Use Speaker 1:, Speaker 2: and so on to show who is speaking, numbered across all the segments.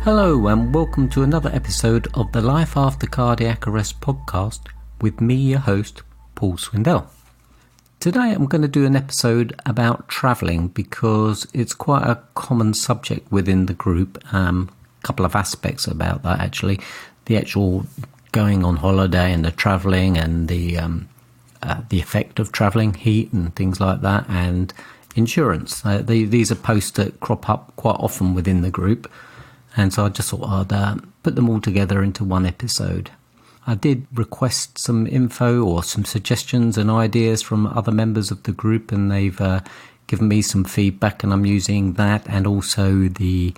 Speaker 1: Hello and welcome to another episode of the Life After Cardiac Arrest podcast with me, your host, Paul Swindell. Today I'm going to do an episode about travelling because it's quite a common subject within the group. A couple of aspects about that actually. The actual going on holiday and the travelling and the effect of travelling, heat and things like that, and insurance. These are posts that crop up quite often within the group. And so I just thought I'd put them all together into one episode. I did request some info or some suggestions and ideas from other members of the group, and they've given me some feedback, and I'm using that and also the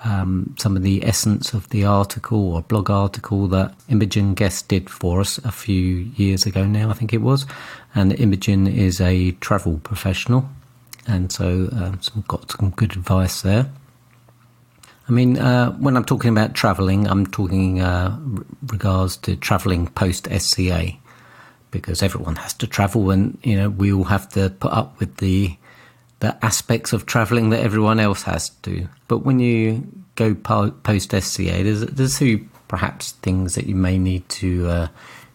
Speaker 1: some of the essence of the article or blog article that Imogen Guest did for us a few years ago now, I think it was. And Imogen is a travel professional, and so got some good advice there. I mean, when I'm talking about travelling, I'm talking regards to travelling post-SCA, because everyone has to travel and, you know, we all have to put up with the aspects of travelling that everyone else has to. But when you go post-SCA, there's two perhaps things that you may need to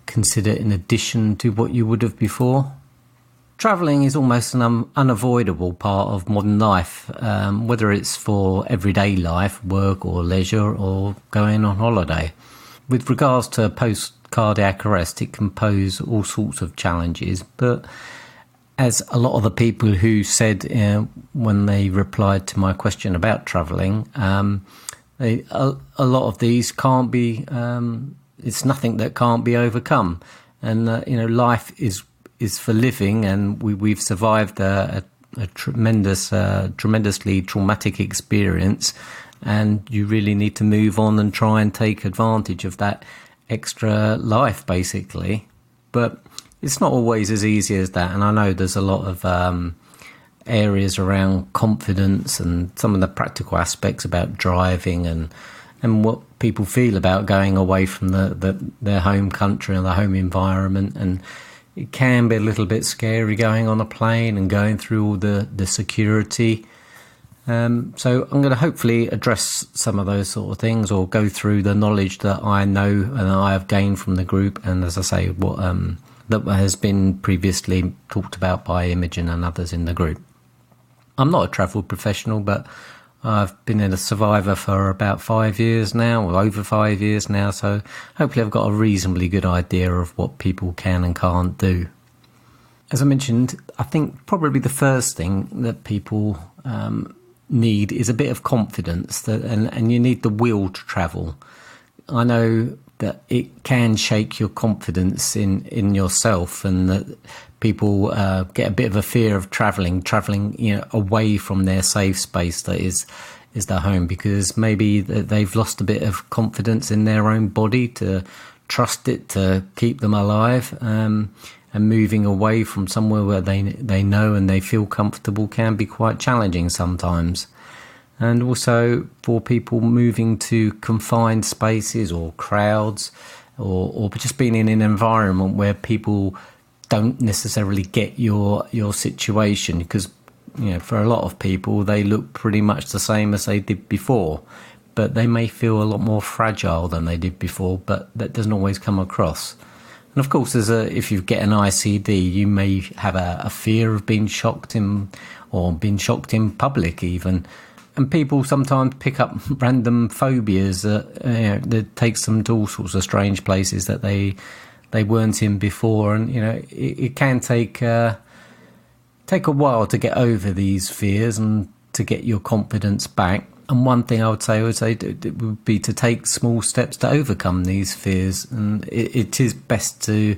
Speaker 1: consider in addition to what you would have before. Travelling is almost an unavoidable part of modern life, whether it's for everyday life, work or leisure, or going on holiday. With regards to post-cardiac arrest, it can pose all sorts of challenges, but as a lot of the people who said when they replied to my question about travelling, a lot of these can't be, it's nothing that can't be overcome. And, life is for living, and we've survived a tremendously traumatic experience, and you really need to move on and try and take advantage of that extra life, basically. But it's not always as easy as that, and I know there's a lot of areas around confidence and some of the practical aspects about driving and what people feel about going away from their home country and their home environment, and it can be a little bit scary going on a plane and going through all the security. So I'm going to hopefully address some of those sort of things, or go through the knowledge that I know and I have gained from the group. And as I say, what that has been previously talked about by Imogen and others in the group. I'm not a travel professional, but I've been a survivor for about 5 years now, or over 5 years now, so hopefully I've got a reasonably good idea of what people can and can't do. As I mentioned, I think probably the first thing that people need is a bit of confidence, and you need the will to travel. I know that it can shake your confidence in yourself, and that people get a bit of a fear of travelling, away from their safe space that is their home, because maybe they've lost a bit of confidence in their own body to trust it to keep them alive, and moving away from somewhere where they know and they feel comfortable can be quite challenging sometimes. And also for people moving to confined spaces or crowds, or just being in an environment where people don't necessarily get your situation, because for a lot of people they look pretty much the same as they did before, but they may feel a lot more fragile than they did before, but that doesn't always come across. And of course, if you get an ICD, you may have a fear of being shocked in public even. And people sometimes pick up random phobias that takes them to all sorts of strange places that they weren't in before, and it can take a while to get over these fears and to get your confidence back. And one thing I would say would be to take small steps to overcome these fears, and it is best to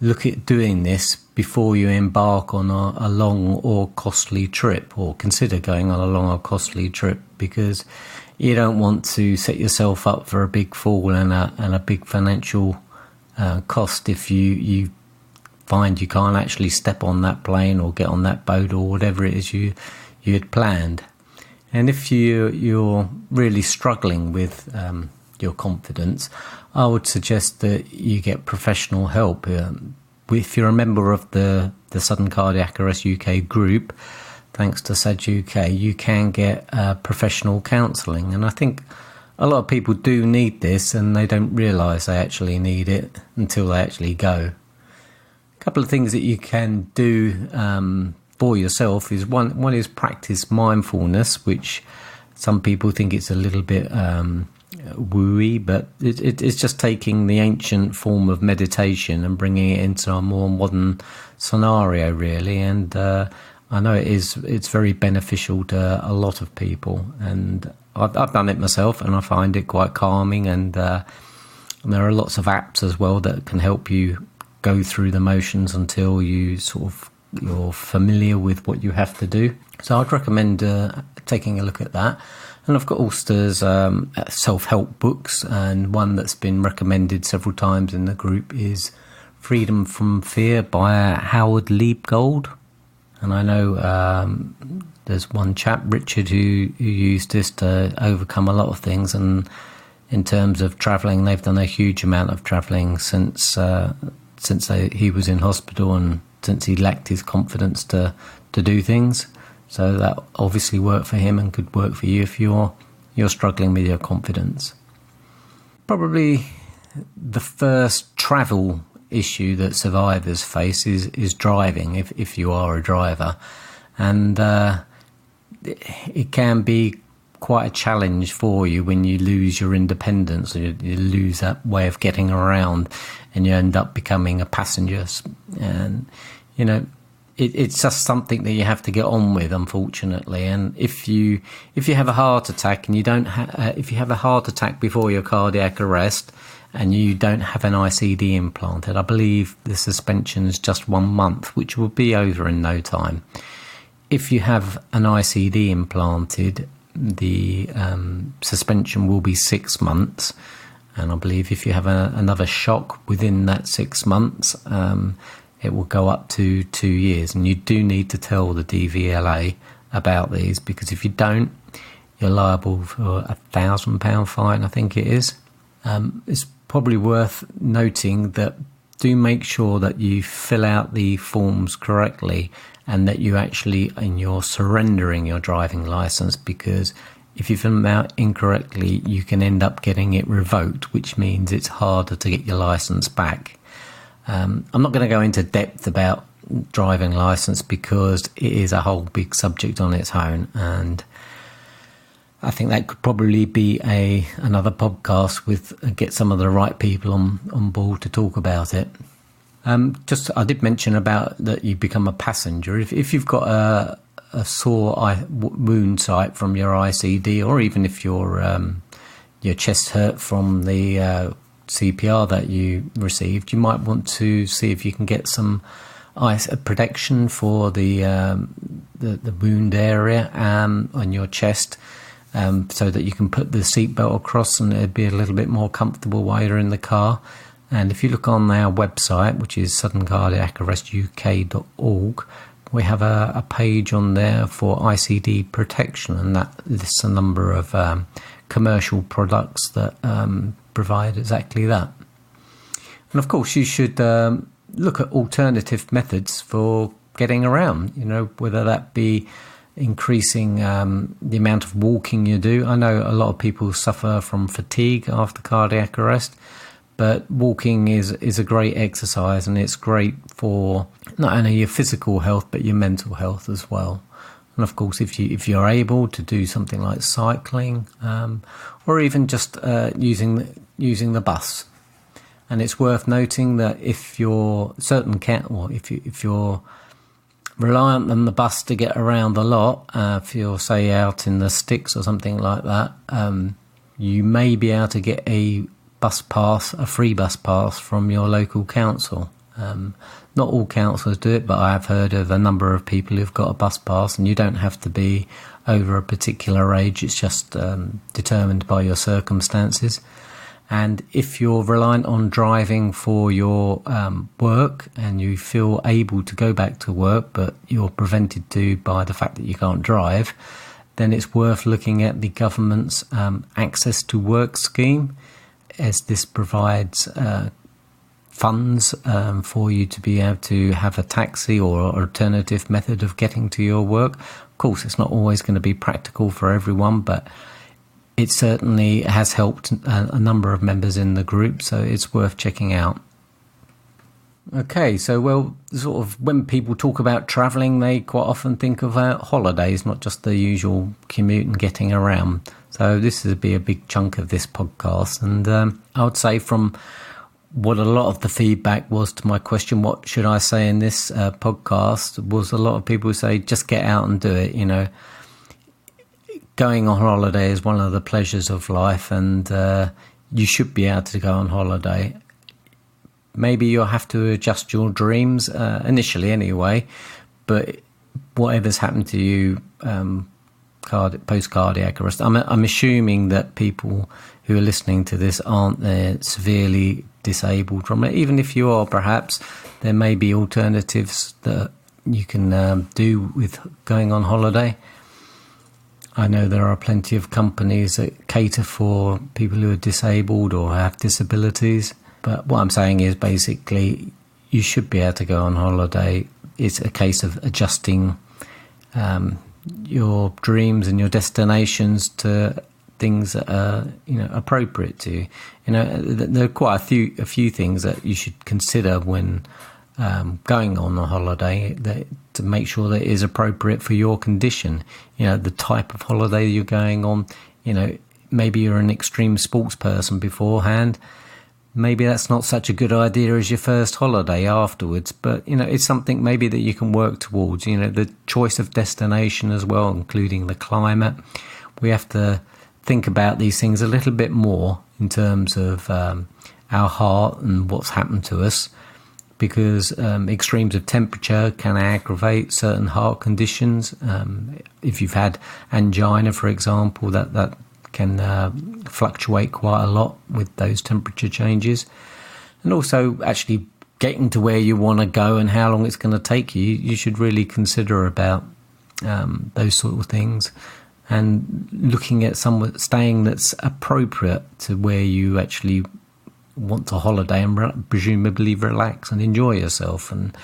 Speaker 1: look at doing this before you embark on a long or costly trip, or consider going on a long or costly trip, because you don't want to set yourself up for a big fall and a big financial cost if you find you can't actually step on that plane or get on that boat or whatever it is you had planned. And if you're really struggling with your confidence, I would suggest that you get professional help. If you're a member of the Sudden Cardiac Arrest UK group, thanks to SADS UK, you can get professional counselling. And I think a lot of people do need this and they don't realise they actually need it until they actually go. A couple of things that you can do for yourself is one is practice mindfulness, which some people think it's a little bit wooey, but it's just taking the ancient form of meditation and bringing it into a more modern scenario, really. And I know it's very beneficial to a lot of people, and I've done it myself, and I find it quite calming. And there are lots of apps as well that can help you go through the motions until you're familiar with what you have to do. So I'd recommend taking a look at that. And of course, there's self-help books, and one that's been recommended several times in the group is Freedom from Fear by Howard Liebgold. And I know there's one chap, Richard, who used this to overcome a lot of things. And in terms of travelling, they've done a huge amount of travelling since he was in hospital and since he lacked his confidence to do things. So that obviously worked for him and could work for you if you're struggling with your confidence. Probably the first travel issue that survivors face is driving, if you are a driver. And it can be quite a challenge for you when you lose your independence, or you lose that way of getting around, and you end up becoming a passenger. And, you know, it's just something that you have to get on with, unfortunately. And if you have a heart attack and you don't if you have a heart attack before your cardiac arrest and you don't have an ICD implanted, I believe the suspension is just 1 month, which will be over in no time. If you have an ICD implanted, the suspension will be 6 months. And I believe if you have another shock within that 6 months, it will go up to 2 years. And you do need to tell the DVLA about these, because if you don't, you're liable for £1,000 fine, I think it is. It's probably worth noting that do make sure that you fill out the forms correctly, and that you actually, and you're surrendering your driving licence, because if you fill them out incorrectly, you can end up getting it revoked, which means it's harder to get your licence back. I'm not going to go into depth about driving licence, because it is a whole big subject on its own, and I think that could probably be another podcast with get some of the right people on board to talk about it. I did mention about that you become a passenger. If you've got a sore wound site from your ICD, or even if your chest hurt from the CPR that you received, you might want to see if you can get some protection for the wound area on your chest, so that you can put the seatbelt across and it'd be a little bit more comfortable while you're in the car. And if you look on our website, which is suddencardiacarrestuk.org, we have a page on there for ICD protection, and that lists a number of commercial products that provide exactly that. And of course, you should look at alternative methods for getting around, whether that be increasing the amount of walking you do. I know a lot of people suffer from fatigue after cardiac arrest, but walking is a great exercise, and it's great for not only your physical health but your mental health as well. And of course, if you're able to do something like cycling, or even just using the bus. And it's worth noting that if you're if you're reliant on the bus to get around a lot, if you're say out in the sticks or something like that, you may be able to get a free bus pass from your local council. Not all councils do it, but I have heard of a number of people who've got a bus pass, and you don't have to be over a particular age. It's just determined by your circumstances. And if you're reliant on driving for your work and you feel able to go back to work, but you're prevented to by the fact that you can't drive, then it's worth looking at the government's Access to Work scheme, as this provides funds for you to be able to have a taxi or alternative method of getting to your work. Of course, it's not always going to be practical for everyone, but it certainly has helped a number of members in the group, so it's worth checking out. Okay, so sort of when people talk about travelling, they quite often think of holidays, not just the usual commute and getting around. So this would be a big chunk of this podcast. And I would say from what a lot of the feedback was to my question, what should I say in this podcast, was a lot of people say, just get out and do it. Going on holiday is one of the pleasures of life, and you should be able to go on holiday. Maybe you'll have to adjust your dreams initially anyway, but whatever's happened to you post-cardiac arrest, I'm assuming that people who are listening to this aren't severely disabled from it. Even if you are, perhaps, there may be alternatives that you can do with going on holiday. I know there are plenty of companies that cater for people who are disabled or have disabilities. But what I'm saying is basically you should be able to go on holiday. It's a case of adjusting your dreams and your destinations to things that are appropriate to you. There are quite a few things that you should consider when going on a holiday to make sure that it is appropriate for your condition. The type of holiday you're going on. Maybe you're an extreme sports person beforehand. Maybe that's not such a good idea as your first holiday afterwards, but it's something maybe that you can work towards. The choice of destination as well, including the climate. We have to think about these things a little bit more in terms of our heart and what's happened to us, because extremes of temperature can aggravate certain heart conditions. If you've had angina, for example, that can fluctuate quite a lot with those temperature changes. And also actually getting to where you want to go and how long it's going to take you, you should really consider about those sort of things, and looking at staying that's appropriate to where you actually want to holiday and presumably relax and enjoy yourself, and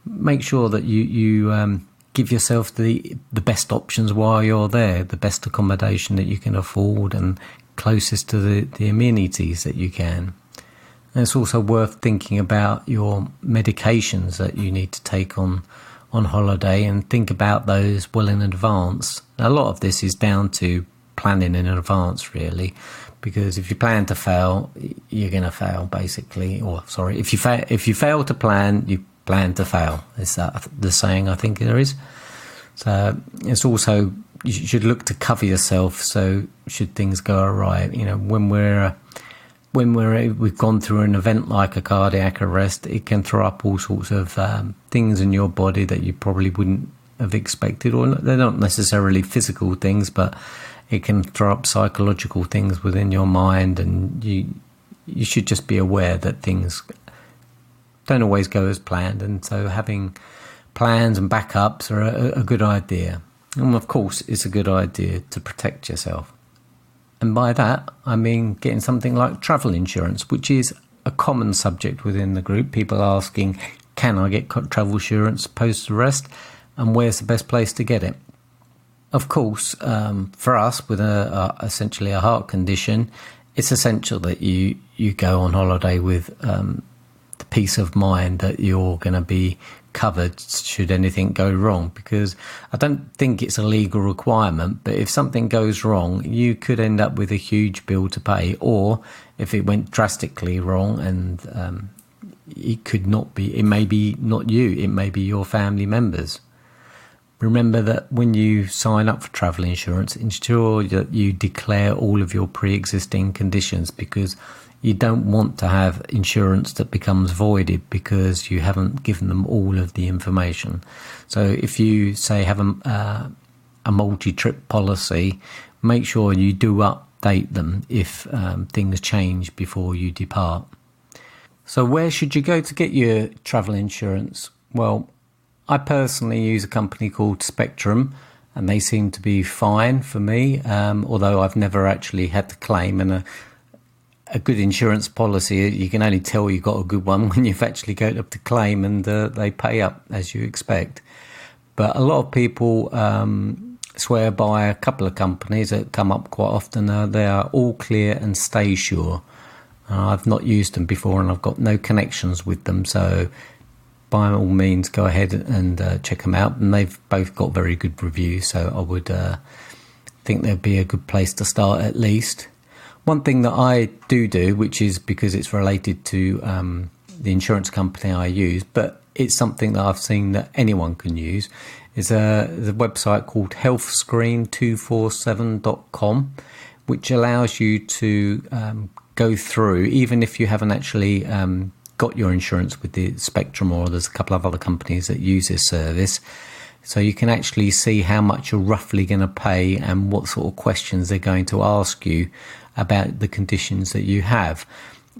Speaker 1: make sure that you give yourself the best options while you're there, the best accommodation that you can afford and closest to the amenities that you can. And it's also worth thinking about your medications that you need to take on holiday, and think about those well in advance. Now, a lot of this is down to planning in advance, really, because if you plan to fail, you're going to fail, basically. Or sorry, if you fail to plan, you plan to fail. Is that the saying? I think there is. So it's also, you should look to cover yourself. So should things go awry, when we've gone through an event like a cardiac arrest, it can throw up all sorts of things in your body that you probably wouldn't have expected, or they're not necessarily physical things, but it can throw up psychological things within your mind, and you should just be aware that things don't always go as planned, and so having plans and backups are a good idea. And of course, it's a good idea to protect yourself. And by that, I mean getting something like travel insurance, which is a common subject within the group. People asking, can I get travel insurance post-arrest, and where's the best place to get it? Of course, for us with essentially a heart condition, it's essential that you go on holiday with the peace of mind that you're going to be covered should anything go wrong, because I don't think it's a legal requirement, but if something goes wrong, you could end up with a huge bill to pay, or if it went drastically wrong and it may be not you, it may be your family members. Remember that when you sign up for travel insurance, ensure that you declare all of your pre-existing conditions, because you don't want to have insurance that becomes voided because you haven't given them all of the information. So if you, say, have a multi-trip policy, make sure you do update them if things change before you depart. So where should you go to get your travel insurance? Well, I personally use a company called Spectrum, and they seem to be fine for me, although I've never actually had to claim. And a good insurance policy, you can only tell you got a good one when you've actually got up to claim, and they pay up as you expect. But a lot of people swear by a couple of companies that come up quite often. They are All Clear and Stay Sure. I've not used them before and I've got no connections with them, so by all means go ahead and check them out. And they've both got very good reviews, so I would think they'd be a good place to start at least. One thing that I do, which is because it's related to the insurance company I use, but it's something that I've seen that anyone can use, is a website called healthscreen247.com, which allows you to go through, even if you haven't actually got your insurance with the Spectrum, or there's a couple of other companies that use this service. So you can actually see how much you're roughly going to pay and what sort of questions they're going to ask you about the conditions that you have.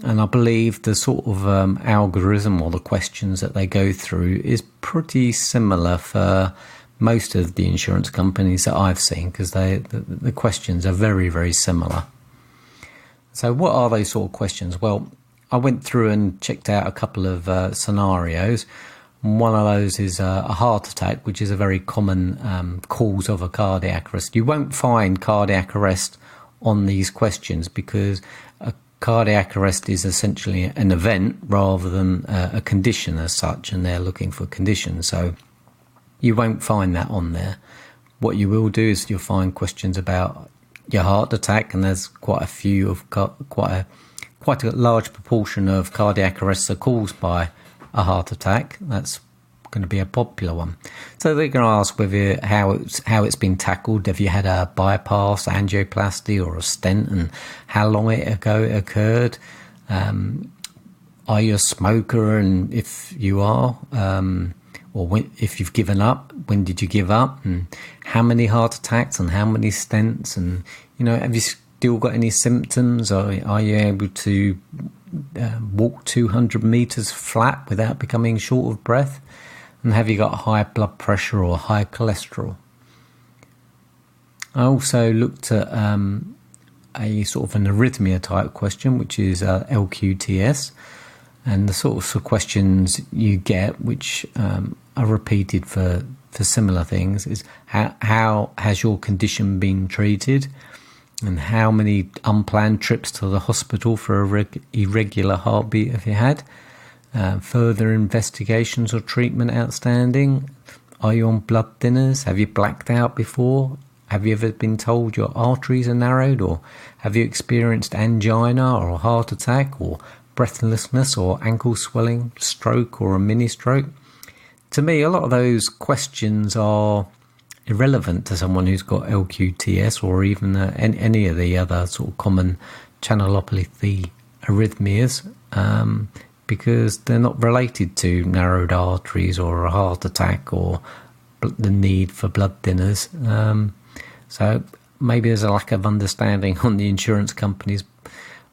Speaker 1: And I believe the sort of algorithm or the questions that they go through is pretty similar for most of the insurance companies that I've seen, because the questions are very, very similar. So what are those sort of questions? Well, I went through and checked out a couple of scenarios. One of those is a heart attack, which is a very common cause of a cardiac arrest. You won't find cardiac arrest on these questions because a cardiac arrest is essentially an event rather than a condition as such, and they're looking for conditions. So you won't find that on there. What you will do is you'll find questions about your heart attack, and there's quite a few of quite a large proportion of cardiac arrests are caused by a heart attack. That's going to be a popular one. So they're going to ask whether how it's been tackled. Have you had a bypass, angioplasty, or a stent, and how long ago it occurred? Are you a smoker, and if you are, if you've given up, when did you give up? And how many heart attacks and how many stents? And have you still got any symptoms? Are you able to walk 200 meters flat without becoming short of breath? And have you got high blood pressure or high cholesterol? I also looked at a sort of an arrhythmia type question, which is LQTS. And the sorts of questions you get, which are repeated for similar things, is how has your condition been treated? And how many unplanned trips to the hospital for irregular heartbeat have you had? Further investigations or treatment outstanding? Are you on blood thinners? Have you blacked out before? Have you ever been told your arteries are narrowed? Or have you experienced angina or a heart attack, or breathlessness or ankle swelling, stroke or a mini stroke? To me, a lot of those questions are irrelevant to someone who's got LQTS or even any of the other sort of common channelopathy arrhythmias, because they're not related to narrowed arteries or a heart attack or the need for blood thinners. So maybe there's a lack of understanding on the insurance companies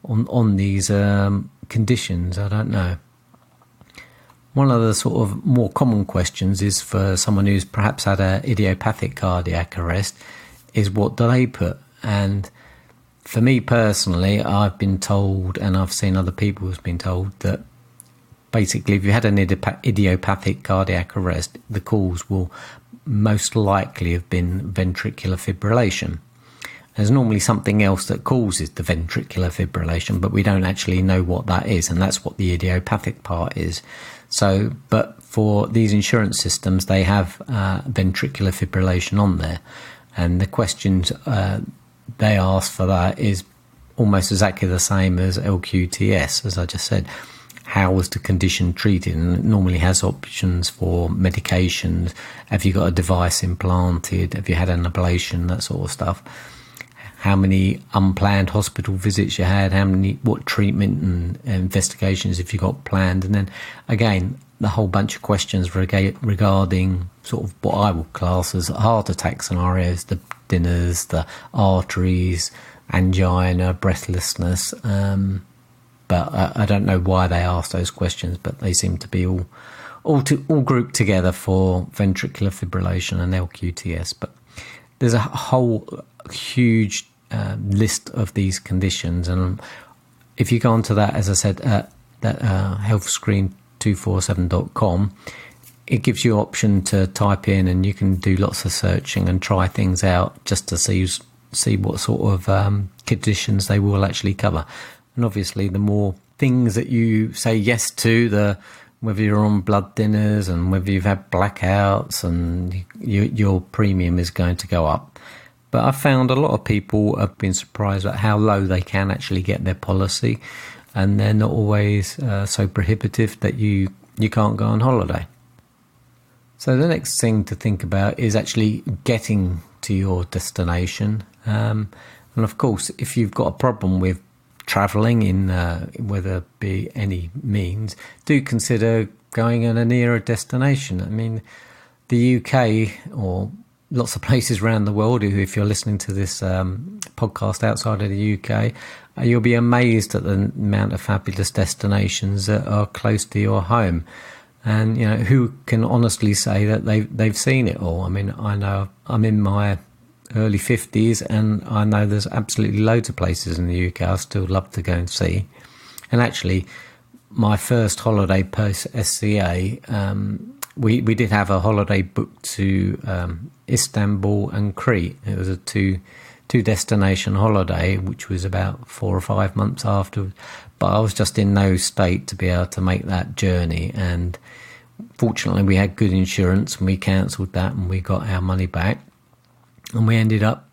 Speaker 1: on these conditions. I don't know. One of the sort of more common questions is for someone who's perhaps had an idiopathic cardiac arrest, is what do they put? And for me personally, I've been told, and I've seen other people who've been told, that basically if you had an idiopathic cardiac arrest, the cause will most likely have been ventricular fibrillation. There's normally something else that causes the ventricular fibrillation, but we don't actually know what that is, and that's what the idiopathic part is. So, but for these insurance systems, they have ventricular fibrillation on there, and the questions they ask for that is almost exactly the same as LQTS, as I just said. How was the condition treated? And it normally has options for medications. Have you got a device implanted? Have you had an ablation? That sort of stuff. How many unplanned hospital visits you had, what treatment and investigations have you got planned, and then again the whole bunch of questions regarding sort of what I would class as heart attack scenarios, the dinners, the arteries, angina, breathlessness. But I don't know why they ask those questions, but they seem to be all grouped together for ventricular fibrillation and LQTS. But there's a whole huge list of these conditions, and if you go onto that, as I said, that healthscreen247.com, it gives you option to type in, and you can do lots of searching and try things out just to see what sort of conditions they will actually cover. And obviously, the more things that you say yes to, whether you're on blood thinners and whether you've had blackouts, and your premium is going to go up. But I found a lot of people have been surprised at how low they can actually get their policy, and they're not always so prohibitive that you can't go on holiday. So the next thing to think about is actually getting to your destination. And of course, if you've got a problem with travelling in whether it be any means, do consider going in a nearer destination. I mean, the UK, or lots of places around the world, if you're listening to this podcast outside of the UK, you'll be amazed at the amount of fabulous destinations that are close to your home. And, who can honestly say that they've seen it all? I mean, I know I'm in my early 50s, and I know there's absolutely loads of places in the UK I still love to go and see. And actually, my first holiday post SCA, we did have a holiday booked to Istanbul and Crete. It was a two destination holiday, which was about 4 or 5 months after. But I was just in no state to be able to make that journey. And fortunately, we had good insurance, and we cancelled that, and we got our money back. And we ended up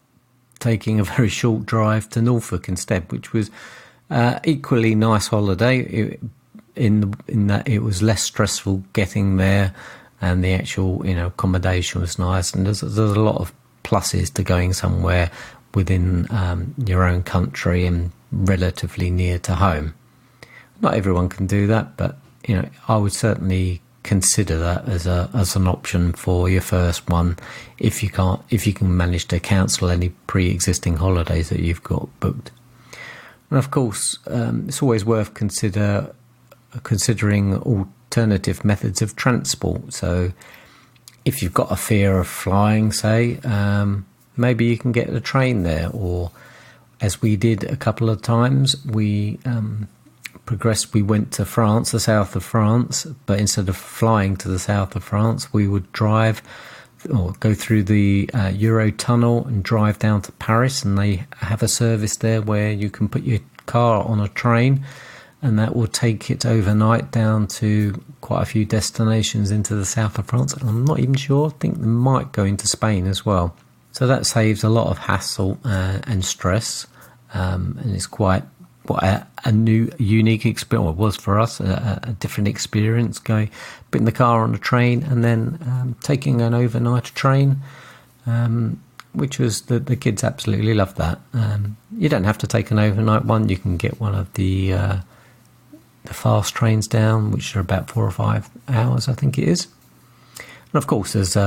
Speaker 1: taking a very short drive to Norfolk instead, which was equally nice holiday. In that it was less stressful getting there, and the actual accommodation was nice. And there's a lot of pluses to going somewhere within your own country and relatively near to home. Not everyone can do that, but I would certainly consider that as an option for your first one, if you can manage to cancel any pre-existing holidays that you've got booked. And of course, it's always worth considering alternative methods of transport. So if you've got a fear of flying, say, maybe you can get a train there, or as we did a couple of times, we progressed. We went to France, the south of France, but instead of flying to the south of France, we would drive or go through the Eurotunnel and drive down to Paris. And they have a service there where you can put your car on a train, and that will take it overnight down to quite a few destinations into the south of France. And I'm not even sure. I think they might go into Spain as well. So that saves a lot of hassle and stress, and it's quite a new, unique experience. Well, it was for us a different experience, going putting the car on a train and then taking an overnight train, which was the kids absolutely loved that. You don't have to take an overnight one. You can get one of the fast trains down, which are about 4 or 5 hours, I think it is. And of course, there's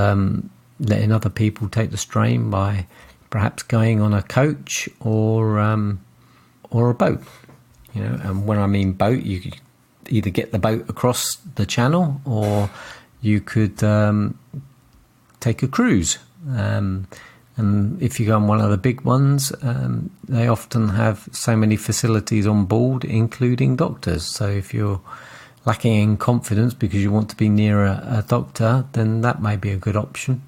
Speaker 1: letting other people take the strain by perhaps going on a coach or a boat. And when I mean boat, you could either get the boat across the channel, or you could take a cruise. And if you go on one of the big ones, they often have so many facilities on board, including doctors. So if you're lacking in confidence because you want to be near a doctor, then that may be a good option.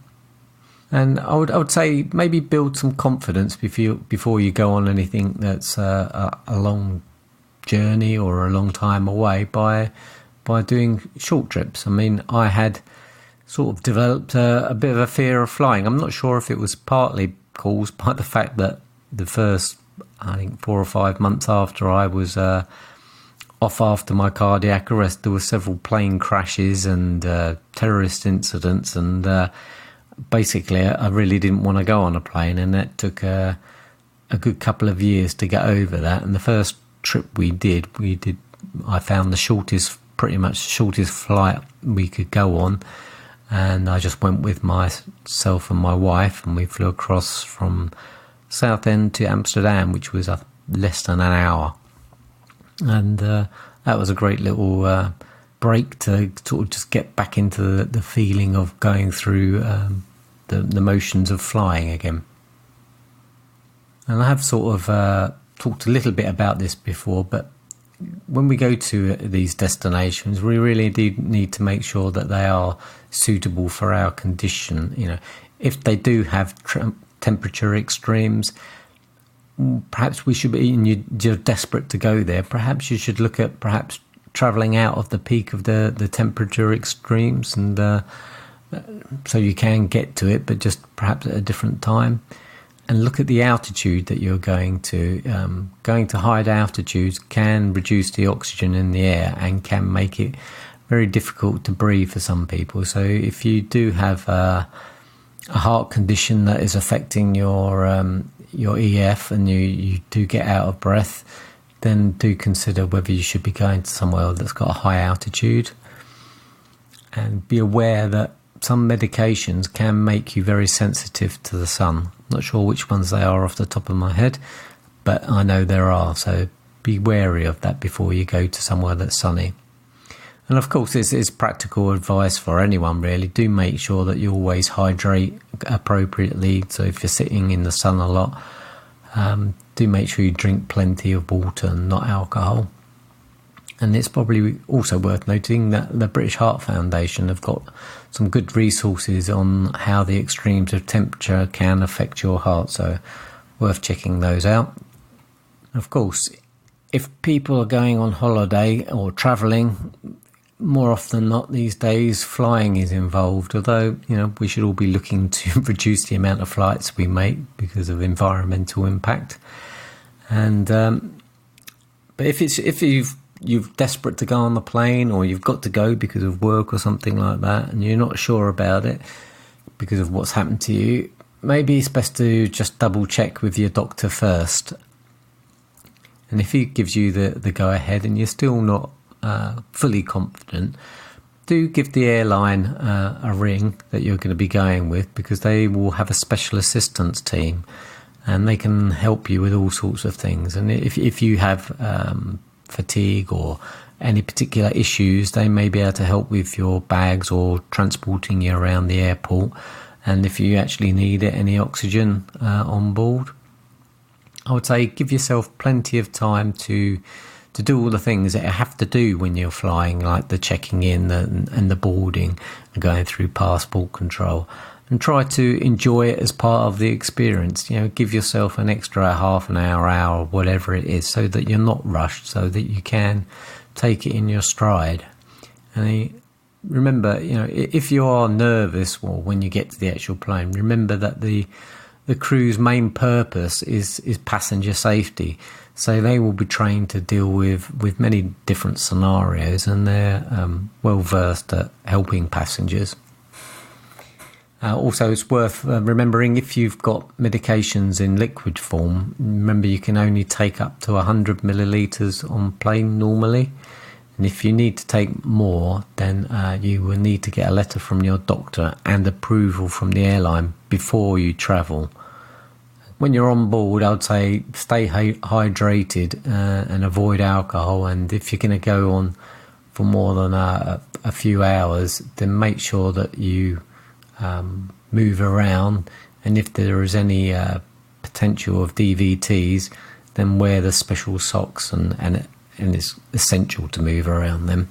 Speaker 1: And I would say maybe build some confidence before you go on anything that's a long journey or a long time away by doing short trips. I mean, I had sort of developed a bit of a fear of flying. I'm not sure if it was partly caused by the fact that the first, I think, 4 or 5 months after I was off after my cardiac arrest, there were several plane crashes and terrorist incidents, and basically I really didn't want to go on a plane, and that took a good couple of years to get over that. And the first trip we did, I found pretty much the shortest flight we could go on, and I just went with myself and my wife, and we flew across from Southend to Amsterdam, which was less than an hour. And that was a great little break to sort of just get back into the feeling of going through the motions of flying again. And I have sort of talked a little bit about this before, but when we go to these destinations, we really do need to make sure that they are suitable for our condition. If they do have temperature extremes, perhaps we should be, and you're desperate to go there, perhaps you should look at perhaps travelling out of the peak of the temperature extremes, and so you can get to it, but just perhaps at a different time. And look at the altitude that you're going to. Going to high altitudes can reduce the oxygen in the air and can make it very difficult to breathe for some people. So if you do have a heart condition that is affecting your EF, and you do get out of breath, then do consider whether you should be going to somewhere that's got a high altitude. And be aware that some medications can make you very sensitive to the sun. Not sure which ones they are off the top of my head, but I know there are, so be wary of that before you go to somewhere that's sunny. And of course, this is practical advice for anyone, really. Do make sure that you always hydrate appropriately. So if you're sitting in the sun a lot, do make sure you drink plenty of water and not alcohol. And it's probably also worth noting that the British Heart Foundation have got some good resources on how the extremes of temperature can affect your heart, so worth checking those out. Of course, if people are going on holiday or travelling, more often than not these days, flying is involved, although we should all be looking to reduce the amount of flights we make because of environmental impact. And but if you're desperate to go on the plane, or you've got to go because of work or something like that, and you're not sure about it because of what's happened to you, maybe it's best to just double check with your doctor first. And if he gives you the go ahead and you're still not fully confident, do give the airline a ring that you're going to be going with, because they will have a special assistance team and they can help you with all sorts of things. And if you have fatigue or any particular issues, they may be able to help with your bags or transporting you around the airport. And if you actually need any oxygen on board, I would say give yourself plenty of time to do all the things that you have to do when you're flying, like the checking in and the boarding and going through passport control, and try to enjoy it as part of the experience. Give yourself an extra half an hour, whatever it is, so that you're not rushed, so that you can take it in your stride. And remember, if you are nervous, or when you get to the actual plane, remember that the crew's main purpose is passenger safety. So they will be trained to deal with many different scenarios, and they're well versed at helping passengers. Also, it's worth remembering, if you've got medications in liquid form, remember you can only take up to 100 millilitres on plane normally. And if you need to take more, then you will need to get a letter from your doctor and approval from the airline before you travel. When you're on board, I would say stay hydrated and avoid alcohol. And if you're going to go on for more than a few hours, then make sure that you move around, and if there is any potential of DVTs, then wear the special socks, and it's essential to move around them.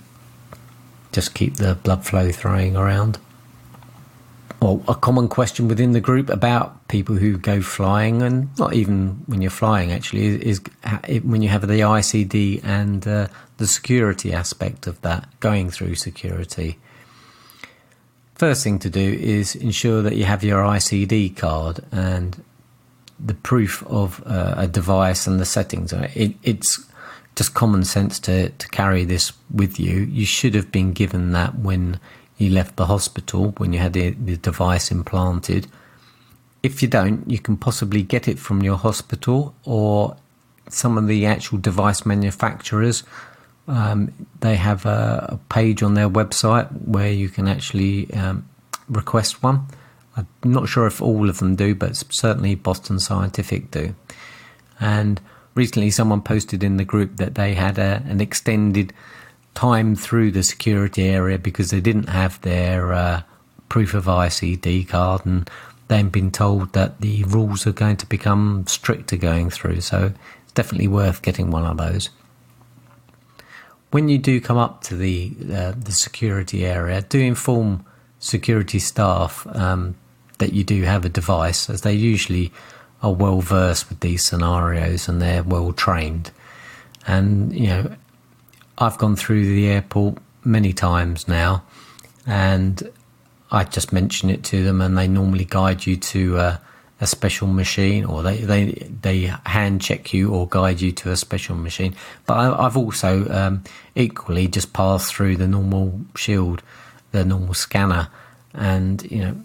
Speaker 1: Just keep the blood flow throwing around. Well, a common question within the group about people who go flying, and not even when you're flying actually, is when you have the ICD and the security aspect of that, going through security. First thing to do is ensure that you have your ICD card and the proof of a device and the settings. It's just common sense to carry this with you. You should have been given that when you left the hospital, when you had the device implanted. If you don't, you can possibly get it from your hospital, or some of the actual device manufacturers. They have a page on their website where you can actually request one. I'm not sure if all of them do, but certainly Boston Scientific do. And recently someone posted in the group that they had an extended time through the security area because they didn't have their proof of ICD card, and they've been told that the rules are going to become stricter going through. So it's definitely worth getting one of those. When you do come up to the security area, do inform security staff that you do have a device, as they usually are well versed with these scenarios and they're well trained. And, you know, I've gone through the airport many times now, and I just mention it to them, and they normally guide you to a special machine, or they hand check you or guide you to a special machine. But I've also equally just passed through the normal shield, the normal scanner, and, you know,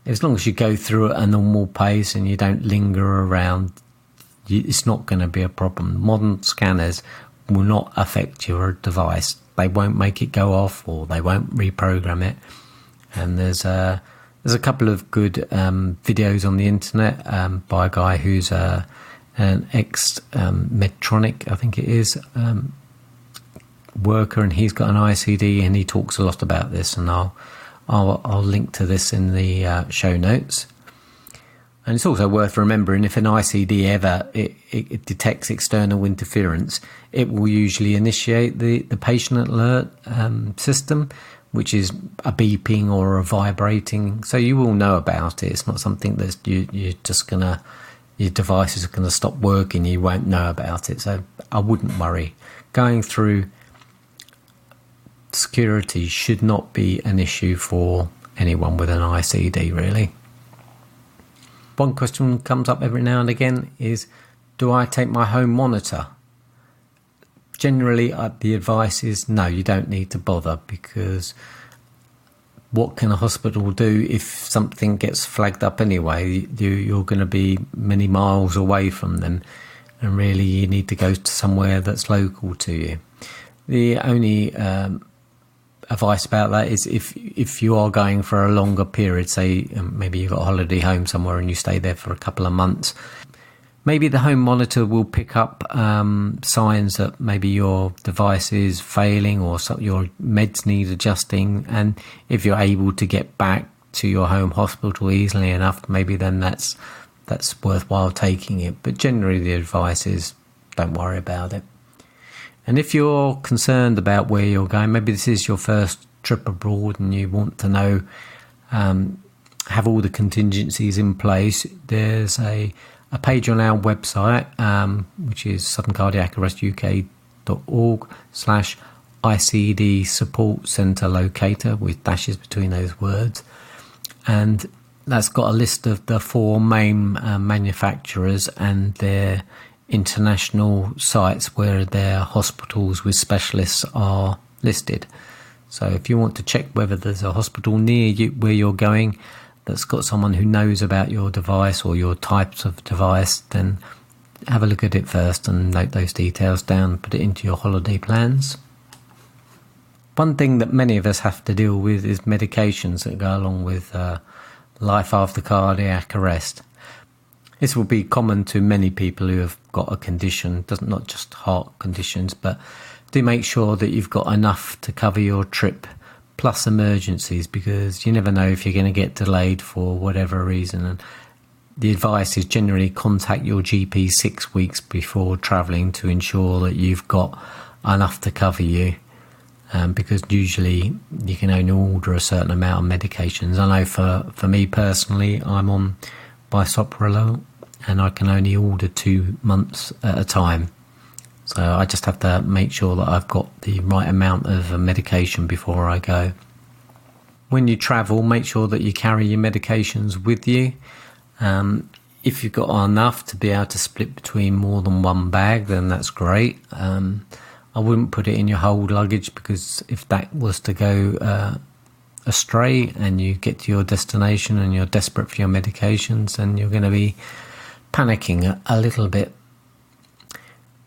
Speaker 1: as long as you go through at a normal pace and you don't linger around, it's not going to be a problem. Modern scanners will not affect your device. They won't make it go off, or they won't reprogram it. And there's a couple of good videos on the internet by a guy who's an ex-Medtronic, I think it is, worker, and he's got an ICD, and he talks a lot about this, and I'll link to this in the show notes. And it's also worth remembering, if an ICD ever it detects external interference, it will usually initiate the patient alert system, which is a beeping or a vibrating. So you will know about it. It's not something that you're just gonna, your device is gonna stop working. You won't know about it. So I wouldn't worry. Going through security should not be an issue for anyone with an ICD, really. One question comes up every now and again is, do I take my home monitor? Generally, the advice is no, you don't need to bother, because what can a hospital do if something gets flagged up anyway? You're going to be many miles away from them, and really you need to go to somewhere that's local to you. The only advice about that is if you are going for a longer period, say maybe you've got a holiday home somewhere and you stay there for a couple of months, maybe the home monitor will pick up signs that maybe your device is failing, or your meds need adjusting, and if you're able to get back to your home hospital easily enough, maybe then that's worthwhile taking it. But generally the advice is don't worry about it. And if you're concerned about where you're going, maybe this is your first trip abroad and you want to know, have all the contingencies in place, there's a page on our website, which is suddencardiacarrestuk.org/ICD support centre locator, with dashes between those words. And that's got a list of the 4 main manufacturers and their international sites where their hospitals with specialists are listed. So if you want to check whether there's a hospital near you where you're going that's got someone who knows about your device or your types of device, then have a look at it first and note those details down, put it into your holiday plans. One thing that many of us have to deal with is medications that go along with life after cardiac arrest. This will be common to many people who have got a condition, not just heart conditions, but do make sure that you've got enough to cover your trip plus emergencies, because you never know if you're going to get delayed for whatever reason. And the advice is generally contact your GP 6 weeks before travelling to ensure that you've got enough to cover you, because usually you can only order a certain amount of medications. I know for me personally, I'm on bisoprolol, and I can only order 2 months at a time. So I just have to make sure that I've got the right amount of medication before I go. When you travel, make sure that you carry your medications with you. If you've got enough to be able to split between more than one bag, then that's great. I wouldn't put it in your hold luggage, because if that was to go astray and you get to your destination and you're desperate for your medications, then you're going to be panicking a little bit.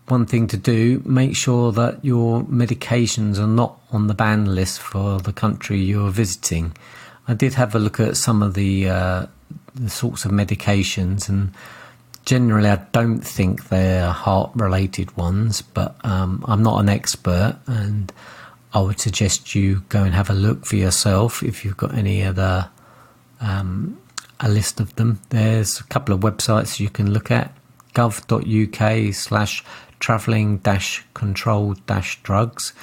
Speaker 1: One thing to do, make sure that your medications are not on the ban list for the country you're visiting. I did have a look at some of the sorts of medications, and generally I don't think they're heart-related ones, but I'm not an expert, and I would suggest you go and have a look for yourself if you've got any other a list of them. There's a couple of websites you can look at: gov.uk/travelling-controlled-drugs,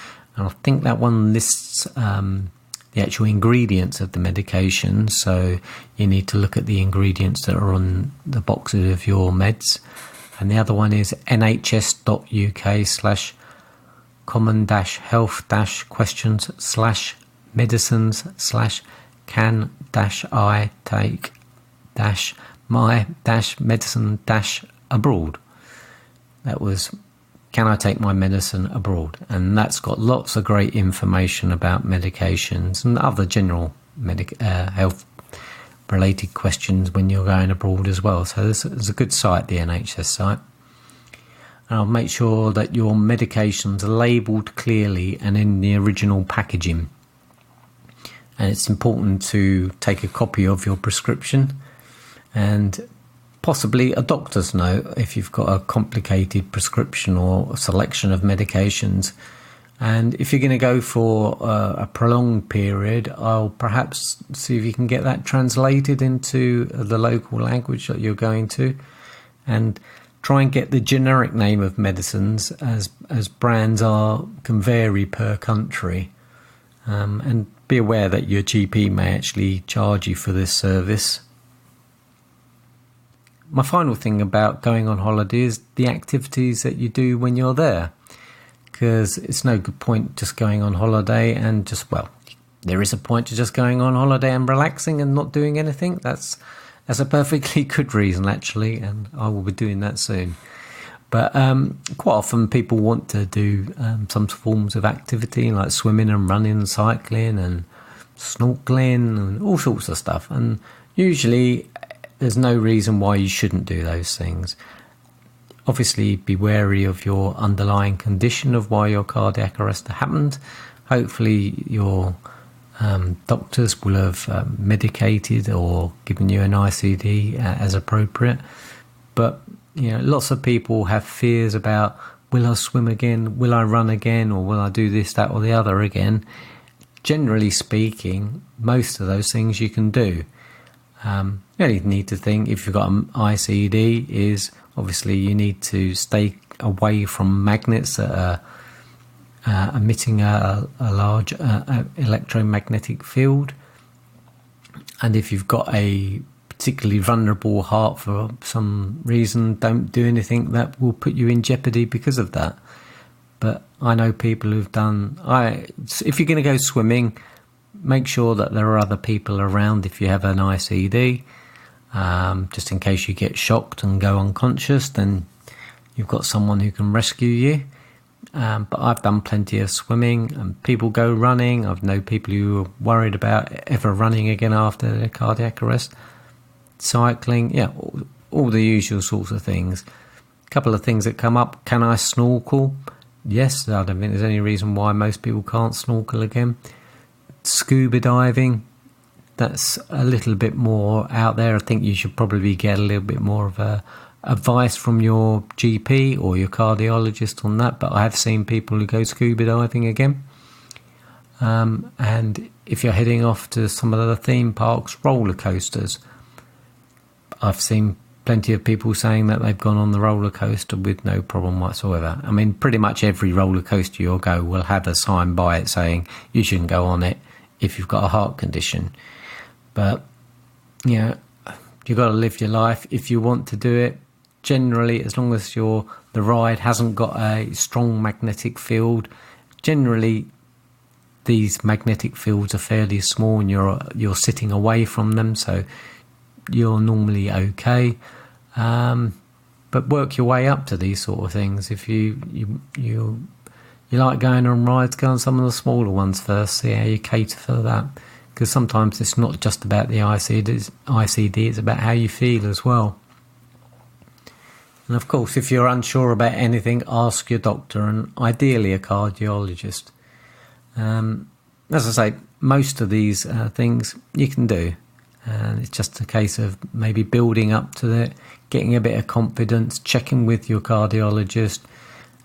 Speaker 1: And I think that one lists the actual ingredients of the medication. So you need to look at the ingredients that are on the boxes of your meds. And the other one is nhs.uk/questions/medicines/can-I take-my-medicine-abroad. That was, can I take my medicine abroad? And that's got lots of great information about medications and other general health related questions when you're going abroad as well. So it's a good site, the NHS site. And I'll make sure that your medications are labelled clearly and in the original packaging. And it's important to take a copy of your prescription and possibly a doctor's note if you've got a complicated prescription or a selection of medications. And if you're going to go for a prolonged period, I'll perhaps see if you can get that translated into the local language that you're going to, and try and get the generic name of medicines, as brands can vary per country. And be aware that your GP may actually charge you for this service. My final thing about going on holiday is the activities that you do when you're there, because it's no good point just going on holiday and there is a point to just going on holiday and relaxing and not doing anything. That's a perfectly good reason, actually, and I will be doing that soon. But quite often people want to do some forms of activity like swimming and running and cycling and snorkeling and all sorts of stuff. And usually there's no reason why you shouldn't do those things. Obviously, be wary of your underlying condition of why your cardiac arrest happened. Hopefully your doctors will have medicated or given you an ICD as appropriate. But lots of people have fears about, will I swim again, will I run again, or will I do this, that or the other again? Generally speaking, most of those things you can do. You only need to think, if you've got an ICD, is obviously you need to stay away from magnets that are emitting a large electromagnetic field. And if you've got a particularly vulnerable heart for some reason, don't do anything that will put you in jeopardy because of that. But I know people who've if you're going to go swimming, make sure that there are other people around if you have an ICD, just in case you get shocked and go unconscious, then you've got someone who can rescue you. But I've done plenty of swimming, and people go running. I've known people who are worried about ever running again after their cardiac arrest. Cycling, all the usual sorts of things. A couple of things that come up. Can I snorkel? Yes, I don't think there's any reason why most people can't snorkel again. Scuba diving, that's a little bit more out there. I think you should probably get a little bit more of advice from your GP or your cardiologist on that, but I have seen people who go scuba diving again. And if you're heading off to some of the theme parks, roller coasters, I've seen plenty of people saying that they've gone on the roller coaster with no problem whatsoever. I mean, pretty much every roller coaster you'll go will have a sign by it saying you shouldn't go on it if you've got a heart condition. But, you've got to live your life. If you want to do it, generally, as long as the ride hasn't got a strong magnetic field, generally these magnetic fields are fairly small and you're sitting away from them, so you're normally okay. But work your way up to these sort of things. If you like going on rides, go on some of the smaller ones first, see how you cater for that. Because sometimes it's not just about the ICD, it's about how you feel as well. And of course, if you're unsure about anything, ask your doctor and ideally a cardiologist. As I say, most of these things you can do. And it's just a case of maybe building up to it, getting a bit of confidence, checking with your cardiologist,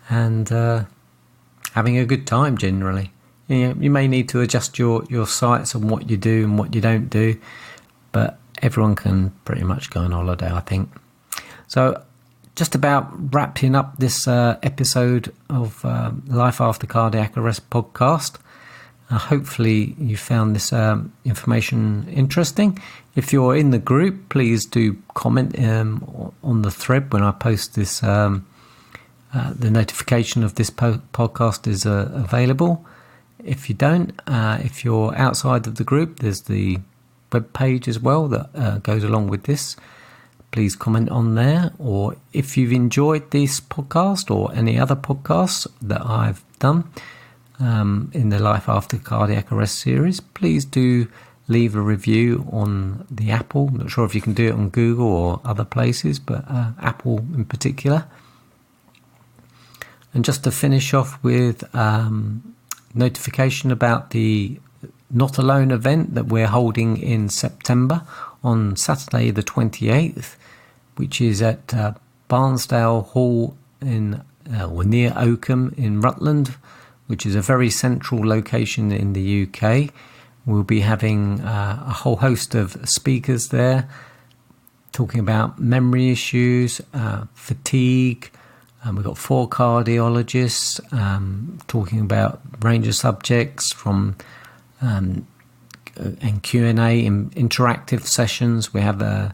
Speaker 1: and having a good time generally. You may need to adjust your sights on what you do and what you don't do, but everyone can pretty much go on holiday, I think. So just about wrapping up this episode of Life After Cardiac Arrest podcast. Hopefully you found this information interesting. If you're in the group, please do comment on the thread when I post this. The notification of this podcast is available. If you don't, if you're outside of the group, there's the web page as well that goes along with this. Please comment on there. Or if you've enjoyed this podcast or any other podcasts that I've done in the Life After Cardiac Arrest series, please do leave a review on the Apple. I'm not sure if you can do it on Google or other places, but Apple in particular. And just to finish off with notification about the Not Alone event that we're holding in September on Saturday the 28th, which is at Barnsdale Hall in near Oakham in Rutland, which is a very central location in the UK. We'll be having a whole host of speakers there talking about memory issues, fatigue. We've got 4 cardiologists talking about a range of subjects from and Q&A in interactive sessions. We have a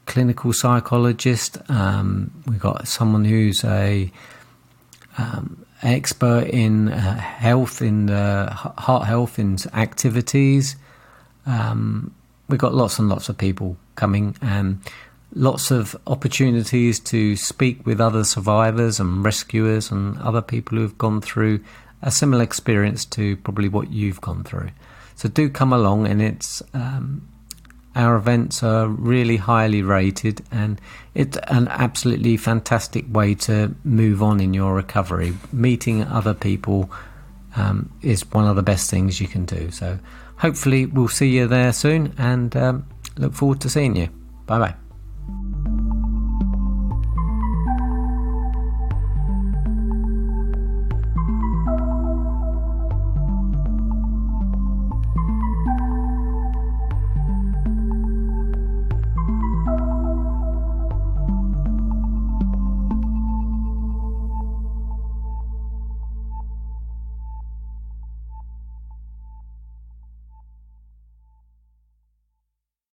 Speaker 1: clinical psychologist. We've got someone who's a expert in health, in heart health, in activities. We've got lots and lots of people coming, and lots of opportunities to speak with other survivors and rescuers and other people who've gone through a similar experience to probably what you've gone through. So do come along, and it's our events are really highly rated, and it's an absolutely fantastic way to move on in your recovery. Meeting other people is one of the best things you can do. So hopefully we'll see you there soon, and look forward to seeing you. Bye bye.